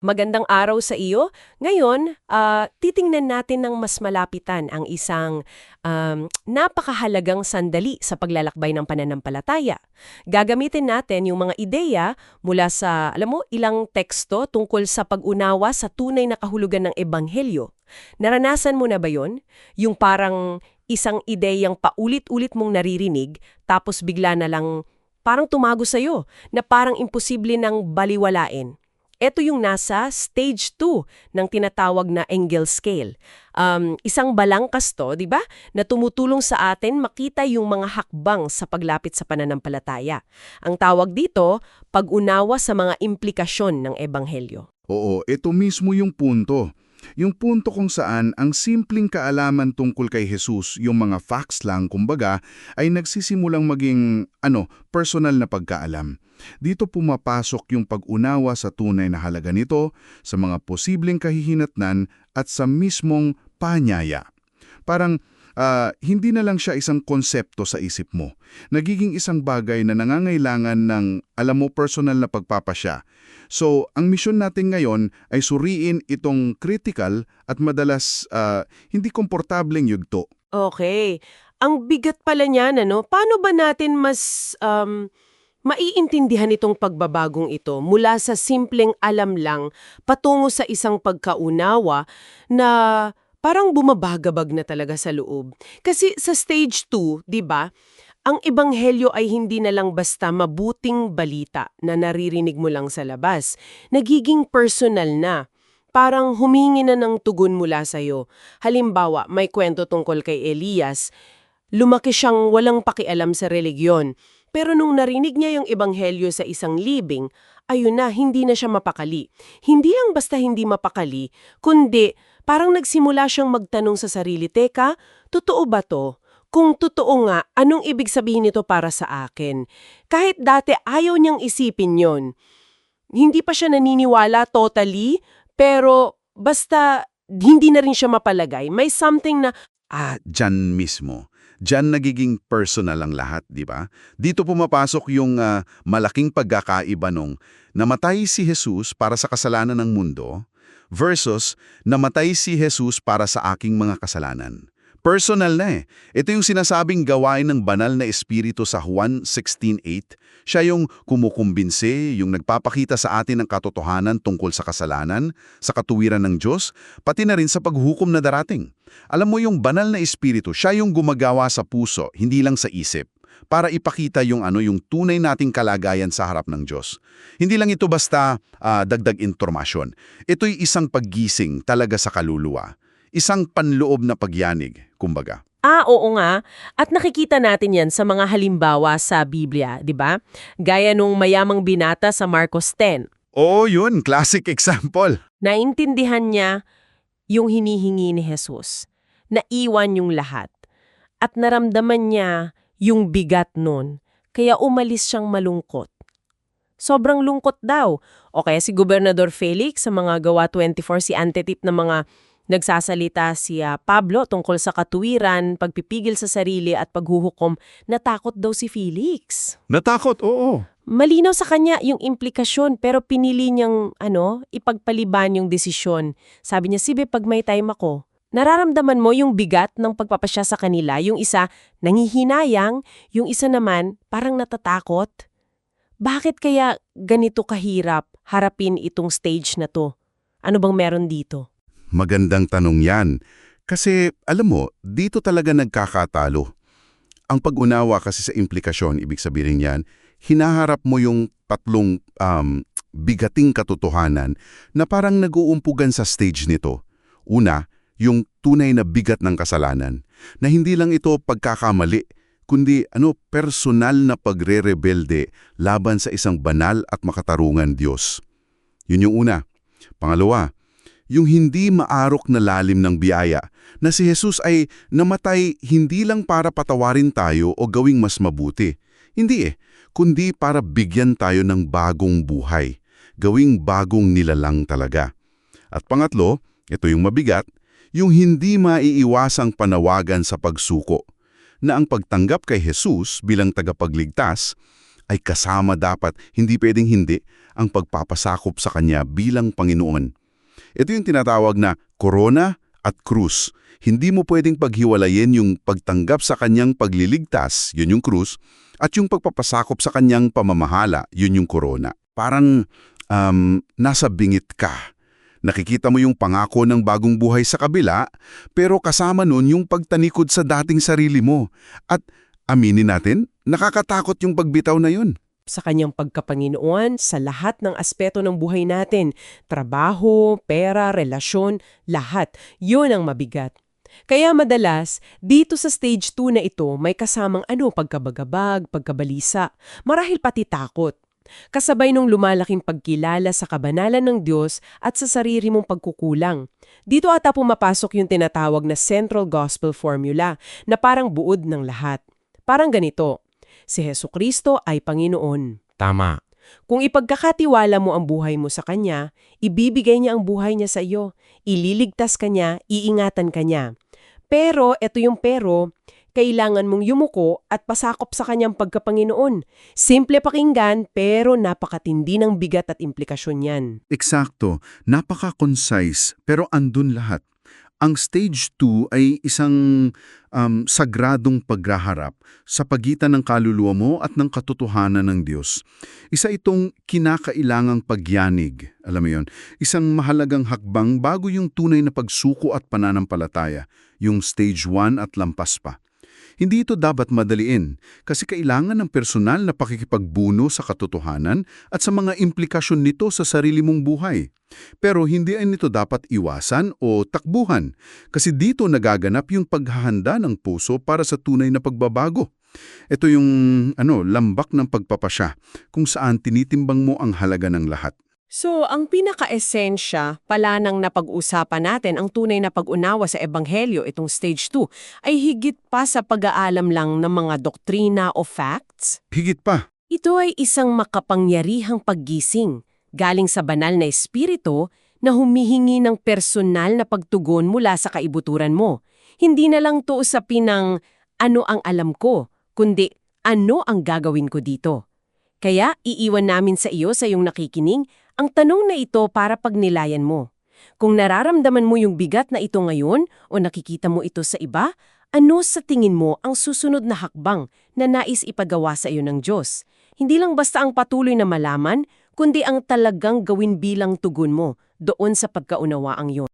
Magandang araw sa iyo. Ngayon, titingnan natin ng mas malapitan ang isang napakahalagang sandali sa paglalakbay ng pananampalataya. Gagamitin natin yung mga ideya mula sa, alam mo, ilang teksto tungkol sa pag-unawa sa tunay na kahulugan ng Ebanghelyo. Naranasan mo na ba yon? Yung parang isang ideyang paulit-ulit mong naririnig, tapos bigla na lang parang tumago sa'yo, na parang imposible nang baliwalain. Ito yung nasa stage 2 ng tinatawag na Engel Scale. Isang balangkas to, di ba, na tumutulong sa atin makita yung mga hakbang sa paglapit sa pananampalataya. Ang tawag dito, pag-unawa sa mga implikasyon ng Ebanghelyo. Oo, ito mismo yung punto. Yung punto kung saan ang simpleng kaalaman tungkol kay Jesus, yung mga facts lang kumbaga, ay nagsisimulang maging, personal na pagkaalam. Dito pumapasok yung pag-unawa sa tunay na halaga nito, sa mga posibleng kahihinatnan at sa mismong panyaya. Parang hindi na lang siya isang konsepto sa isip mo. Nagiging isang bagay na nangangailangan ng, personal na pagpapasya. So, ang misyon natin ngayon ay suriin itong critical at madalas hindi komportableng yugto. Okay. Ang bigat pala niyan, ano? Paano ba natin mas maiintindihan itong pagbabagong ito mula sa simpleng alam lang patungo sa isang pagkaunawa na parang bumabagabag na talaga sa loob? Kasi sa stage 2, 'di ba? Ang ebanghelyo ay hindi na lang basta mabuting balita na naririnig mo lang sa labas. Nagiging personal na. Parang humingi na ng tugon mula sa'yo. Halimbawa, may kwento tungkol kay Elias. Lumaki siyang walang pakialam sa religiyon. Pero nung narinig niya yung ebanghelyo sa isang libing, ayun na, hindi na siya mapakali. Hindi ang basta hindi mapakali, kundi parang nagsimula siyang magtanong sa sarili, teka, totoo ba to? Kung totoo nga, anong ibig sabihin nito para sa akin? Kahit dati ayaw niyang isipin yon. Hindi pa siya naniniwala totally, pero basta hindi na rin siya mapalagay. May something na, Diyan mismo. Diyan nagiging personal ang lahat, di ba? Dito pumapasok yung malaking pagkakaiba nung namatay si Jesus para sa kasalanan ng mundo versus namatay si Jesus para sa aking mga kasalanan. Personal na eh. Ito yung sinasabing gawain ng banal na espiritu sa Juan 16:8. Siya yung kumukumbinse, yung nagpapakita sa atin ng katotohanan tungkol sa kasalanan, sa katuwiran ng Diyos, pati na rin sa paghukom na darating. Alam mo yung banal na espiritu, siya yung gumagawa sa puso, hindi lang sa isip, para ipakita yung yung tunay nating kalagayan sa harap ng Diyos. Hindi lang ito basta dagdag impormasyon. Ito'y isang paggising talaga sa kaluluwa. Isang panloob na pagyanig, kumbaga. oo nga. At nakikita natin yan sa mga halimbawa sa Biblia, di ba? Gaya nung mayamang binata sa Marcos 10. Oh, yun, classic example. Naintindihan niya yung hinihingi ni Jesus. Naiwan yung lahat. At naramdaman niya yung bigat nun. Kaya umalis siyang malungkot. Sobrang lungkot daw. O kaya si Gobernador Felix sa mga Gawa 24, si antetip ng mga nagsasalita si Pablo tungkol sa katuwiran, pagpipigil sa sarili at paghuhukom, natakot daw si Felix. Natakot, oo. Malinaw sa kanya yung implikasyon pero pinili niyang ipagpaliban yung desisyon. Sabi niya, sige, pag may time ako. Nararamdaman mo yung bigat ng pagpapasya sa kanila. Yung isa, nanghihinayang. Yung isa naman, parang natatakot. Bakit kaya ganito kahirap harapin itong stage na to? Ano bang meron dito? Magandang tanong yan. Kasi, alam mo, dito talaga nagkakatalo. Ang pag-unawa kasi sa implikasyon, ibig sabihin yan, hinaharap mo yung tatlong bigating katotohanan na parang nag-uumpugan sa stage nito. Una, yung tunay na bigat ng kasalanan, na hindi lang ito pagkakamali, kundi personal na pagre-rebelde laban sa isang banal at makatarungan Diyos. Yun yung una. Pangalawa, yung hindi maarok na lalim ng biyaya na si Jesus ay namatay hindi lang para patawarin tayo o gawing mas mabuti. Hindi kundi para bigyan tayo ng bagong buhay, gawing bagong nilalang talaga. At pangatlo, ito yung mabigat, yung hindi maiiwasang panawagan sa pagsuko, na ang pagtanggap kay Jesus bilang tagapagligtas ay kasama dapat, hindi pwedeng hindi, ang pagpapasakop sa Kanya bilang Panginoon. Ito yung tinatawag na korona at krus. Hindi mo pwedeng paghiwalayin yung pagtanggap sa Kanyang pagliligtas, yun yung krus, at yung pagpapasakop sa Kanyang pamamahala, yun yung korona. Parang nasa bingit ka. Nakikita mo yung pangako ng bagong buhay sa kabila, pero kasama nun yung pagtanikod sa dating sarili mo. At aminin natin, nakakatakot yung pagbitaw na yun. Sa kanyang pagkapanginoon sa lahat ng aspeto ng buhay natin, trabaho, pera, relasyon, lahat. Yun ang mabigat. Kaya madalas, dito sa stage 2 na ito, may kasamang pagkabagabag, pagkabalisa, marahil pati takot. Kasabay nung lumalaking pagkilala sa kabanalan ng Diyos at sa sarili mong pagkukulang. Dito ata pumapasok yung tinatawag na Central Gospel Formula na parang buod ng lahat. Parang ganito, si Hesukristo ay Panginoon. Tama. Kung ipagkakatiwala mo ang buhay mo sa Kanya, ibibigay niya ang buhay niya sa iyo. Ililigtas ka niya, iingatan ka niya. Pero, eto yung pero, kailangan mong yumuko at pasakop sa Kanyang pagkapanginoon. Simple pakinggan, pero napakatindi ng bigat at implikasyon yan. Eksakto, napaka-concise, pero andun lahat. Ang stage 2 ay isang sagradong paghaharap sa pagitan ng kaluluwa mo at ng katotohanan ng Diyos. Isa itong kinakailangang pagyanig, alam mo yon, isang mahalagang hakbang bago yung tunay na pagsuko at pananampalataya, yung stage 1 at lampas pa. Hindi ito dapat madaliin kasi kailangan ng personal na pakikipagbuno sa katotohanan at sa mga implikasyon nito sa sarili mong buhay. Pero hindi ay nito dapat iwasan o takbuhan kasi dito nagaganap yung paghahanda ng puso para sa tunay na pagbabago. Ito yung lambak ng pagpapasya kung saan tinitimbang mo ang halaga ng lahat. So, ang pinaka-esensya pala nang napag-usapan natin ang tunay na pag-unawa sa Ebanghelyo, itong stage 2, ay higit pa sa pag-aalam lang ng mga doktrina o facts? Higit pa. Ito ay isang makapangyarihang paggising, galing sa banal na espiritu na humihingi ng personal na pagtugon mula sa kaibuturan mo. Hindi na lang to usapin ng ano ang alam ko, kundi ano ang gagawin ko dito. Kaya iiwan namin sa iyo sa iyong nakikinig ang tanong na ito para pagnilayan mo. Kung nararamdaman mo yung bigat na ito ngayon o nakikita mo ito sa iba, ano sa tingin mo ang susunod na hakbang na nais ipagawa sa iyo ng Diyos? Hindi lang basta ang patuloy na malaman, kundi ang talagang gawin bilang tugon mo doon sa pagkaunawaang yon.